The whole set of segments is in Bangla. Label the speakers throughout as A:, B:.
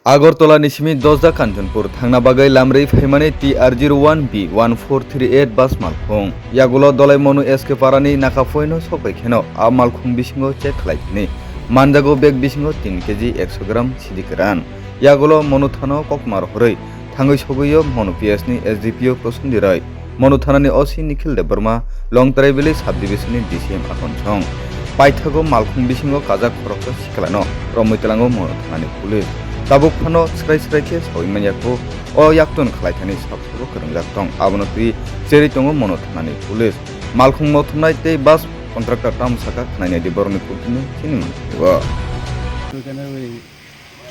A: আগরতলা নিসিমি দসদা কাঞ্চনপুর থাংনা বাগै লামरै फाइमानि TR01B1438 বাস মালখুং ইয়াগুলো দলাই মনু এসকে পারানি নাকা ফয়নো সবাই খেনো আ মালখুং বিসিঙ্গো চেক খালাইনি মানজাগো বেগ বিসিঙ্গো 3 কেজি 100 গ্রাম সিদিকরান ইয়াগুলো মনু থানো ককমার হरै থাঙ্গै সগৈयो মনু পিএসনি SDPO প্রসন্দি রায় মনু থানানি অসি নিখিল দেববর্মা লং ট্রাইবেলি সাব ডিভিশনनि DCM আকন সং পাইথাগো মালখুং বিসিঙ্গো কাজা খরকso सिख्लानो रमैतलांगो मनु थानानि police tabuk phano skrai ke soimanyako o yakton khlaithani sabsabo krangjak tong abono tui cheri tongo mono thanani pulis malkhung mothumnai tei bus contractor tam saka khnai di borni putini chini manwa
B: ওখানে ওই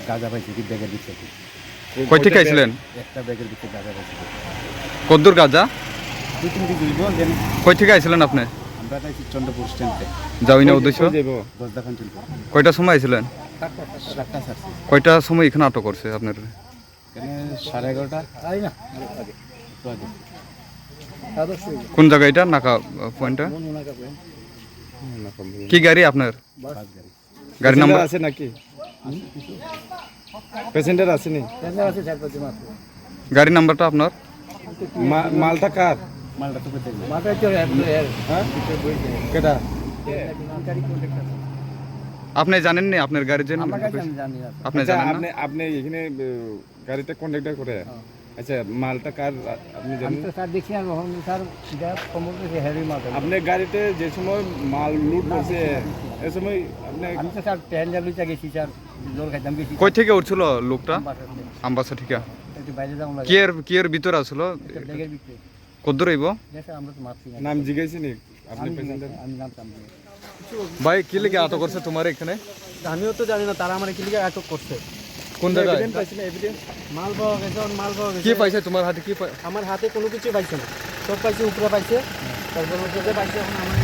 B: গাঁজা পাইছি কি ব্যাগের ভিতরে
C: কই থেকে আইছিলেন
B: একটা ব্যাগের ভিতরে গাঁজা পাইছি
C: কদ্দুর গাজা
B: 2-3 কেজি দিব দেন
C: কই থেকে আইছিলেন আপনি
B: আমরা নাকি চন্দ্রপুর স্ট্যান্ডে
C: যাওই না উদ্দেশ্য
B: দশদা কাঞ্চনপুর
C: কয়টা সময় আইছিলেন
B: সাতটা সারছি
C: কয়টা সময় এখানে আটক করছে আপনার
B: এখানে 11:30 তাই না আগে
C: কোন জায়গা এটা নাকা পয়েন্টটা কি গাড়ি আপনার গাড়ি নাম্বার
D: আছে নাকি প্যাসেঞ্জার আছে নি
C: গাড়ি নাম্বারটা আপনার
D: মালটা কার
B: মালটা তো পেতে মালটা তো হ্যাঁ
D: কেটা
C: আপনি জানেন না আপনার গাড়ির জন্য
B: আমার কাছে আমি জানি না
C: আপনি
D: আচ্ছা,
C: জানেন না
D: আপনি এখানে গাড়িতে কন্ডাক্টর করে আচ্ছা মালটা কার আপনি
B: আমি
D: জানেন
B: তো স্যার দেখি না কখন স্যার যা সম্ভবত সে হেভি মাল
D: আপনি গাড়িতে যে সময় মাল লুট করছে এই সময় আপনি
B: আমি তো স্যার প্যান্ডেল লুইতে গেছি স্যার জোর খাইতাম গেছি
C: কই থেকে উঠছিল লোকটা আমবাসা থেকে
B: একটু বাইরে যাওয়া লাগে
C: কি এর ভিতর আসলো
B: ব্যাগের ভিতরে
C: কদ্দুর আইব
B: দেখে আমরা তো মারছি না
D: নাম জিজ্ঞাসি নি আপনি প্যাসেঞ্জার
B: আমি নামতাম
C: ভাই কি লেগে আটক করছে তোমার এখানে
B: আমিও তো জানি না তারা আমার কি লিগে আটক করছে
C: কোন জায়গায়
B: মাল পাওয়া গেছে মাল পাওয়া গেছে
C: কি পাইছে তোমার হাতে কি
B: আমার হাতে কোনো কিছু পাইছে না সব পাইছে উপরে পাইছে তারপর পাইছে এখন আমার